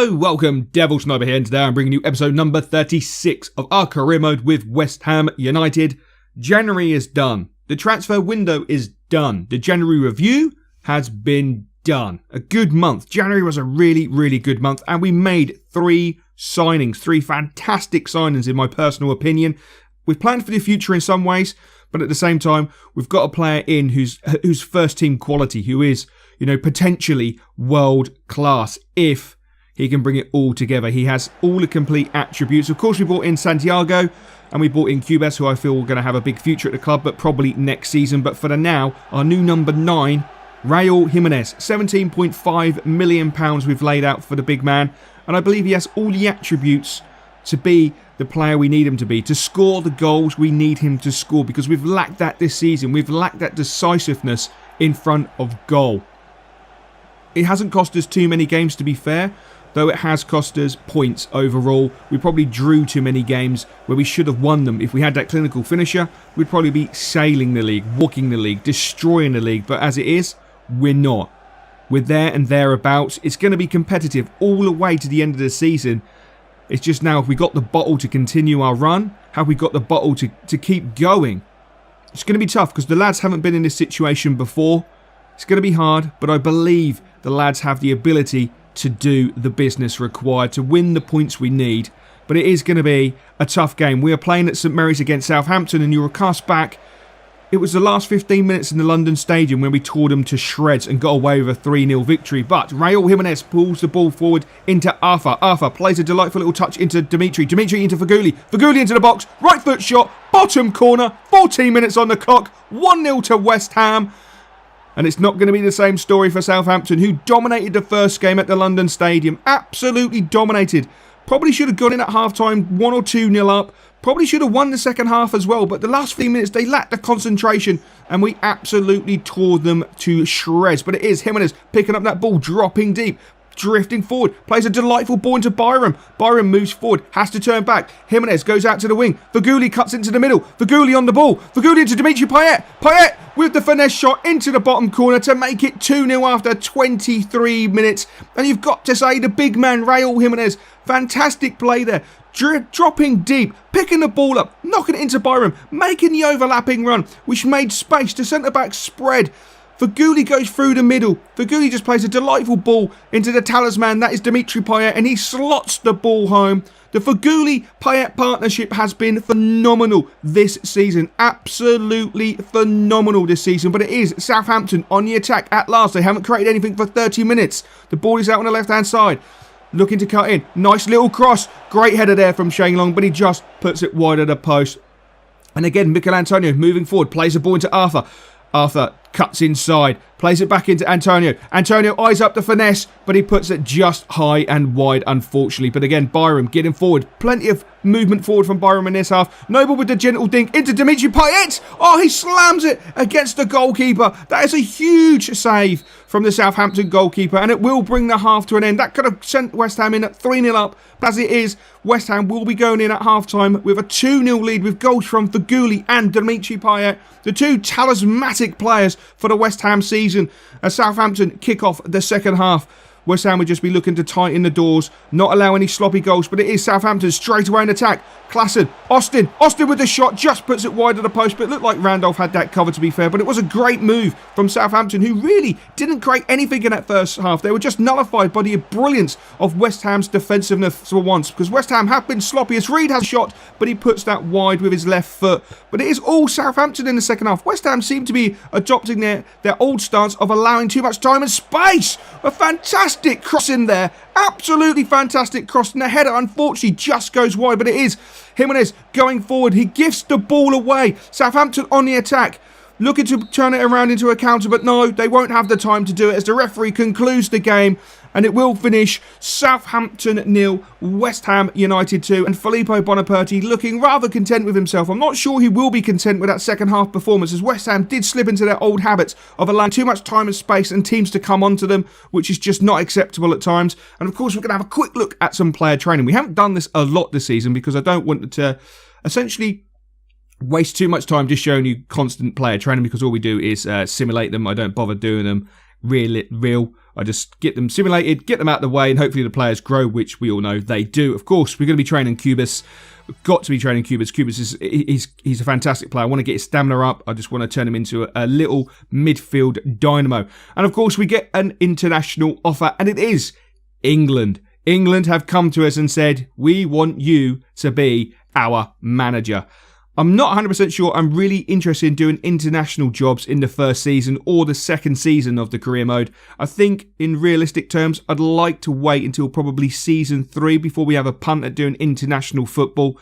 Hello, welcome, Devil Sniper here, and today I'm bringing you episode number 36 of our career mode with West Ham United. January is done. The transfer window is done. The January review has been done. A good month. January was a really good month, and we made three signings. Three fantastic signings in my personal opinion. We've planned for the future in some ways, but at the same time, we've got a player in who's first team quality, who is, potentially world class if he can bring it all together. He has all the complete attributes. Of course, we brought in Santiago and we brought in Cubes, who I feel are going to have a big future at the club, but probably next season. But for the now, our new number 9, Raul Jimenez, £17.5 million we've laid out for the big man. And I believe he has all the attributes to be the player we need him to be, to score the goals we need him to score, because we've lacked that this season. We've lacked that decisiveness in front of goal. It hasn't cost us too many games, to be fair, though it has cost us points overall. We probably drew too many games where we should have won them. If we had that clinical finisher, we'd probably be sailing the league, walking the league, destroying the league. But as it is, we're not. We're there and thereabouts. It's going to be competitive all the way to the end of the season. It's just now, if we got the bottle to continue our run, have we got the bottle to keep going? It's going to be tough because the lads haven't been in this situation before. It's going to be hard, but I believe the lads have the ability to do the business required to win the points we need. But it is going to be a tough game. We are playing at St Mary's against Southampton, and you'll recast back, it was the last 15 minutes in the London Stadium when we tore them to shreds and got away with a 3-0 victory. But Raul Jimenez pulls the ball forward into Arthur. Arthur plays a delightful little touch into Dimitri. Dimitri into Faguli. Faguli into the box. Right foot shot. Bottom corner. 14 minutes on the clock. 1-0 to West Ham. And it's not going to be the same story for Southampton, who dominated the first game at the London Stadium. Absolutely dominated. Probably should have gone in at half-time 1 or 2-0 up. Probably should have won the second half as well. But the last few minutes, they lacked the concentration. And we absolutely tore them to shreds. But it is Jimenez picking up that ball, dropping deep, drifting forward, plays a delightful ball into Byram. Byram moves forward, has to turn back. Jimenez goes out to the wing. Faguli cuts into the middle. Faguli on the ball. Faguli into Dimitri Payet. Payet with the finesse shot into the bottom corner to make it 2-0 after 23 minutes. And you've got to say, the big man, Raul Jimenez, fantastic play there. Dropping deep, picking the ball up, knocking it into Byram, making the overlapping run, which made space. The centre-back spread. Faguli goes through the middle. Faguli just plays a delightful ball into the talisman. That is Dimitri Payet, and he slots the ball home. The Faguli-Payet partnership has been phenomenal this season. Absolutely phenomenal this season. But it is Southampton on the attack at last. They haven't created anything for 30 minutes. The ball is out on the left-hand side. Looking to cut in. Nice little cross. Great header there from Shane Long, but he just puts it wide of the post. And again, Mikel Antonio moving forward. Plays the ball into Arthur. Arthur cuts inside, plays it back into Antonio. Antonio eyes up the finesse, but he puts it just high and wide, unfortunately. But again, Byram getting forward. Plenty of movement forward from Byram in this half. Noble with the gentle dink into Dimitri Payet. Oh, he slams it against the goalkeeper. That is a huge save from the Southampton goalkeeper, and it will bring the half to an end. That could have sent West Ham in at 3-0 up. But as it is, West Ham will be going in at half-time with a 2-0 lead with goals from Faguli and Dimitri Payet, the two talismanic players for the West Ham season, as Southampton kick off the second half. West Ham would just be looking to tighten the doors, not allow any sloppy goals, but it is Southampton straight away in attack. Klassen, Austin with the shot, just puts it wide of the post, but it looked like Randolph had that covered, to be fair. But it was a great move from Southampton, who really didn't create anything in that first half. They were just nullified by the brilliance of West Ham's defensiveness for once, because West Ham have been sloppy as Reed has shot, but he puts that wide with his left foot. But it is all Southampton in the second half. West Ham seem to be adopting their old stance of allowing too much time and space. A fantastic cross in there. Absolutely fantastic cross. And the header, unfortunately, just goes wide. But it is Jimenez going forward. He gifts the ball away. Southampton on the attack, looking to turn it around into a counter. But no, they won't have the time to do it, as the referee concludes the game. And it will finish Southampton 0, West Ham United 2. And Filippo Bonaperti looking rather content with himself. I'm not sure he will be content with that second half performance, as West Ham did slip into their old habits of allowing too much time and space and teams to come onto them, which is just not acceptable at times. And of course, we're going to have a quick look at some player training. We haven't done this a lot this season because I don't want to essentially waste too much time just showing you constant player training, because all we do is simulate them. I don't bother doing them real. I just get them simulated, get them out of the way, and hopefully the players grow, which we all know they do. Of course, we're going to be training Cubus. We've got to be training Cubus. Cubus he's a fantastic player. I want to get his stamina up. I just want to turn him into a little midfield dynamo. And of course, we get an international offer, and it is England. England have come to us and said, we want you to be our manager. I'm not 100% sure I'm really interested in doing international jobs in the first season or the second season of the career mode. I think in realistic terms, I'd like to wait until probably season 3 before we have a punt at doing international football.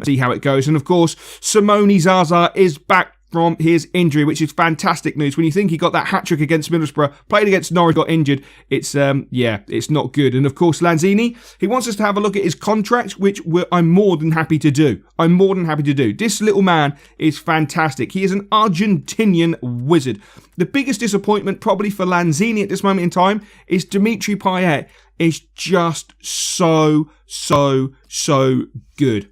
See how it goes. And of course, Simone Zaza is back from his injury, which is fantastic news. When you think he got that hat-trick against Middlesbrough, played against Norwich, got injured, it's not good. And of course, Lanzini, he wants us to have a look at his contract, which I'm more than happy to do. This little man is fantastic. He is an Argentinian wizard. The biggest disappointment probably for Lanzini at this moment in time is Dimitri Payet is just so good.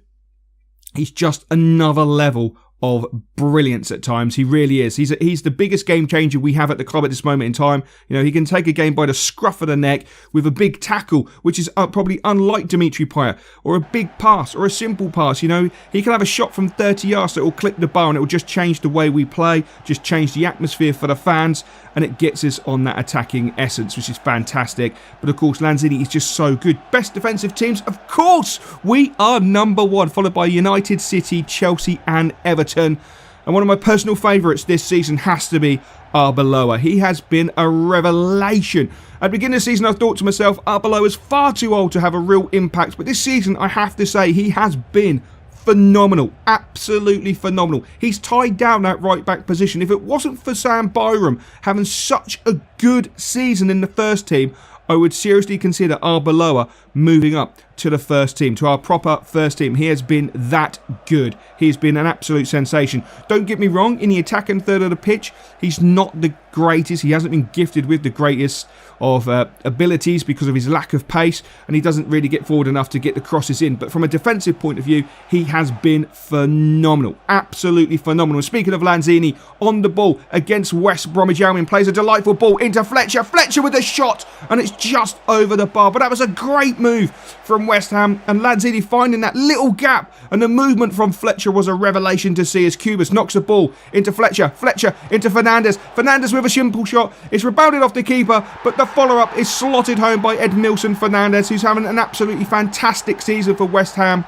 He's just another level of brilliance at times. He really is. He's the biggest game changer we have at the club at this moment in time. You know, he can take a game by the scruff of the neck with a big tackle, which is probably unlike Dimitri Payet, or a big pass, or a simple pass. You know, he can have a shot from 30 yards that will clip the bar and it will just change the way we play, just change the atmosphere for the fans, and it gets us on that attacking essence, which is fantastic. But of course, Lanzini is just so good. Best defensive teams, of course, we are number 1, followed by United, City, Chelsea and Everton. And one of my personal favourites this season has to be Arbeloa. He has been a revelation. At the beginning of the season, I thought to myself, Arbeloa is far too old to have a real impact. But this season, I have to say, he has been phenomenal. Absolutely phenomenal. He's tied down that right-back position. If it wasn't for Sam Byram having such a good season in the first team, I would seriously consider Arbeloa moving up to the first team, to our proper first team. He has been that good. He's been an absolute sensation. Don't get me wrong, in the attacking third of the pitch, he's not the greatest. He hasn't been gifted with the greatest of abilities because of his lack of pace, and he doesn't really get forward enough to get the crosses in. But from a defensive point of view, he has been phenomenal. Absolutely phenomenal. Speaking of Lanzini, on the ball against West Bromwich Albion, plays a delightful ball into Fletcher. Fletcher with a shot, and it's just over the bar. But that was a great move from West Ham, and Lanzini finding that little gap, and the movement from Fletcher was a revelation to see as Cubas knocks the ball into Fletcher. Fletcher into Fernandes. Fernandes with a simple shot. It's rebounded off the keeper, but the follow-up is slotted home by Edmilson Fernandes, who's having an absolutely fantastic season for West Ham.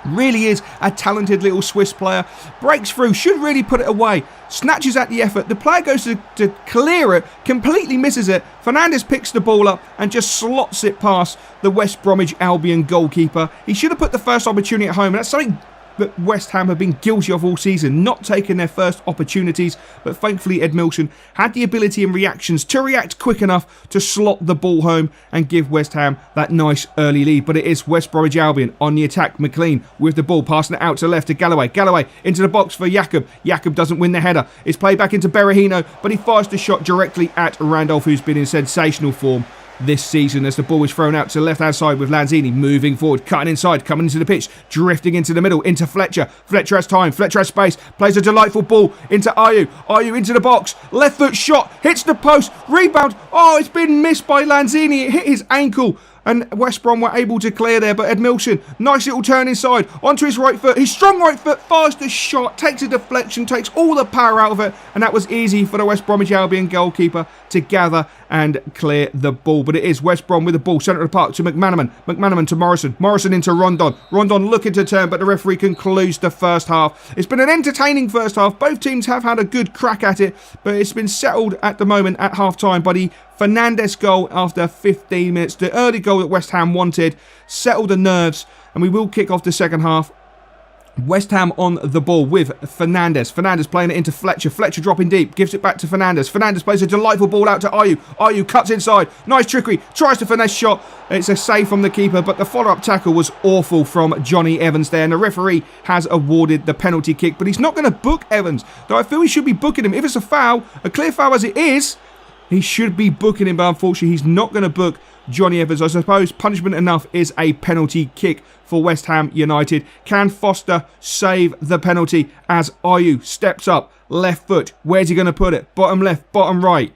Really is a talented little Swiss player. Breaks through, should really put it away. Snatches at the effort. The player goes to clear it, completely misses it. Fernandes picks the ball up and just slots it past the West Bromwich Albion goalkeeper. He should have put the first opportunity at home, and that's something that West Ham have been guilty of all season, not taking their first opportunities. But thankfully, Edmilson had the ability and reactions to react quick enough to slot the ball home and give West Ham that nice early lead. But it is West Bromwich Albion on the attack. McLean with the ball, passing it out to left to Galloway. Galloway into the box for Jakob. Jakob doesn't win the header. It's played back into Berahino, but he fires the shot directly at Randolph, who's been in sensational form this season as the ball was thrown out to the left-hand side with Lanzini moving forward, cutting inside, coming into the pitch, drifting into the middle, into Fletcher. Fletcher has time, Fletcher has space, plays a delightful ball into Ayew. Ayew into the box, left foot shot, hits the post, rebound. Oh, it's been missed by Lanzini. It hit his ankle. And West Brom were able to clear there, but Edmilson, nice little turn inside, onto his right foot. His strong right foot fires the shot, takes a deflection, takes all the power out of it, and that was easy for the West Bromwich Albion goalkeeper to gather and clear the ball. But it is West Brom with the ball, centre of the park to McManaman. McManaman to Morrison. Morrison into Rondon. Rondon looking to turn, but the referee concludes the first half. It's been an entertaining first half. Both teams have had a good crack at it, but it's been settled at the moment at half-time by the Fernandes goal after 15 minutes. The early goal that West Ham wanted settled the nerves, and we will kick off the second half. West Ham on the ball with Fernandes. Fernandes playing it into Fletcher. Fletcher dropping deep. Gives it back to Fernandes. Fernandes plays a delightful ball out to Ayew. Ayew cuts inside. Nice trickery. Tries to finesse shot. It's a save from the keeper, but the follow-up tackle was awful from Johnny Evans there. And the referee has awarded the penalty kick, but he's not going to book Evans, though I feel he should be booking him. If it's a foul, a clear foul as it is, he should be booking him, but unfortunately he's not going to book Johnny Evans. I suppose punishment enough is a penalty kick for West Ham United. Can Foster save the penalty as Ayew steps up? Left foot. Where's he going to put it? Bottom left, bottom right.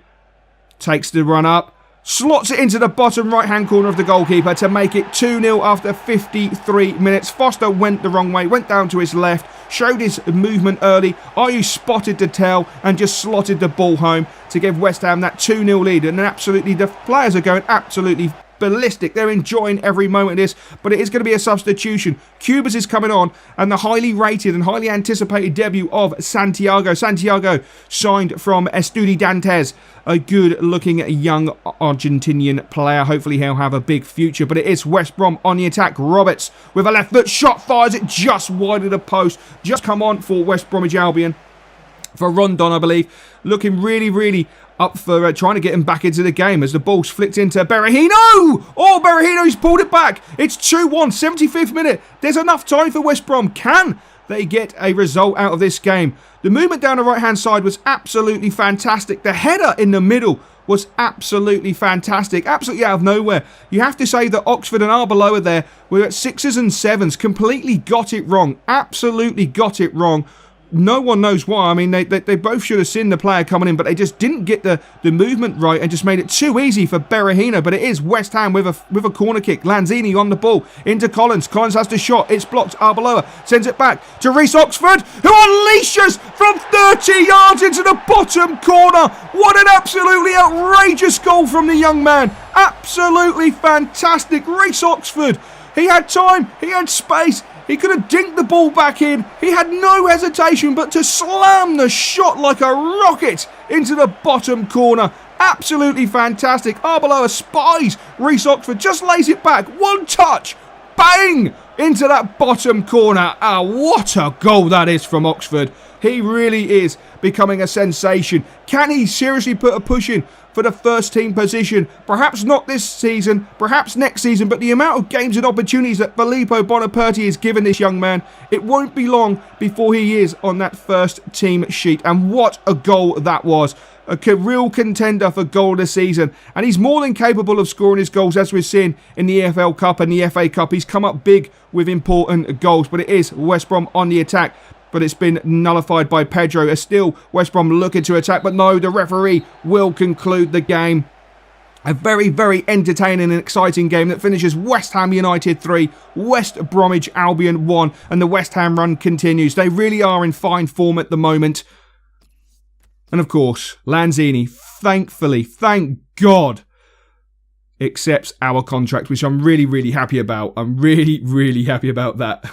Takes the run up. slots it into the bottom right-hand corner of the goalkeeper to make it 2-0 after 53 minutes. Foster went the wrong way, went down to his left, showed his movement early. Ayew spotted the tail and just slotted the ball home to give West Ham that 2-0 lead. And absolutely, the players are going absolutely ballistic. They're enjoying every moment of this, but it is going to be a substitution. Cubas is coming on, and the highly rated and highly anticipated debut of Santiago. Santiago signed from Estudiantes, a good-looking young Argentinian player. Hopefully he'll have a big future, but it is West Brom on the attack. Roberts with a left foot shot, fires it just wide of the post. Just come on for West Bromwich Albion. For Rondon, I believe, looking really up for trying to get him back into the game as the ball's flicked into Berahino. Oh, Berahino's pulled it back. It's 2-1, 75th minute. There's enough time for West Brom. Can they get a result out of this game? The movement down the right-hand side was absolutely fantastic. The header in the middle was absolutely fantastic. Absolutely out of nowhere. You have to say that Oxford and Arbeloa there were at 6s and 7s. Completely got it wrong. Absolutely got it wrong. No one knows why. I mean, they both should have seen the player coming in, but they just didn't get the movement right and just made it too easy for Berahino. But it is West Ham with a corner kick. Lanzini on the ball into Collins. Collins has the shot. It's blocked. Arbeloa sends it back to Reece Oxford, who unleashes from 30 yards into the bottom corner. What an absolutely outrageous goal from the young man. Absolutely fantastic. Reece Oxford. He had time. He had space. He could have dinked the ball back in. He had no hesitation but to slam the shot like a rocket into the bottom corner. Absolutely fantastic. Arbeloa spies Reece Oxford, just lays it back. One touch. Bang! Into that bottom corner. What a goal that is from Oxford. He really is becoming a sensation. Can he seriously put a push in for the first team position? Perhaps not this season, perhaps next season, but the amount of games and opportunities that Filippo Bonaperti has given this young man, it won't be long before he is on that first team sheet. And what a goal that was. A real contender for goal of the season, and he's more than capable of scoring his goals, as we've seen in the EFL Cup and the FA Cup. He's come up big with important goals, but it is West Brom on the attack. But it's been nullified by Pedro. It's still West Brom looking to attack, but no, the referee will conclude the game. A very entertaining and exciting game that finishes West Ham United 3, West Bromwich Albion 1, and the West Ham run continues. They really are in fine form at the moment. And of course, Lanzini, thankfully, thank God, accepts our contract, which I'm really happy about. I'm really happy about that.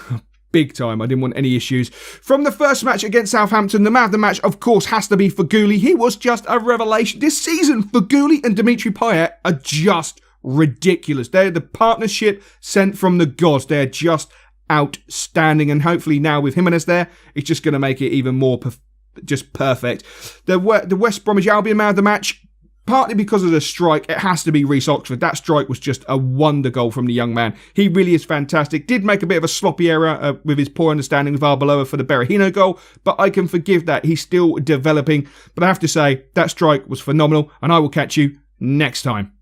Big time. I didn't want any issues. From the first match against Southampton, the man of the match, of course, has to be Feghouli. He was just a revelation. This season, Feghouli and Dimitri Payet are just ridiculous. They're the partnership sent from the gods. They're just outstanding. And hopefully now with Jimenez there, it's just going to make it even more just perfect. The West Bromwich Albion man of the match, partly because of the strike, it has to be Reece Oxford. That strike was just a wonder goal from the young man. He really is fantastic. Did make a bit of a sloppy error with his poor understanding of Arbeloa for the Berahino goal, but I can forgive that. He's still developing. But I have to say, that strike was phenomenal, and I will catch you next time.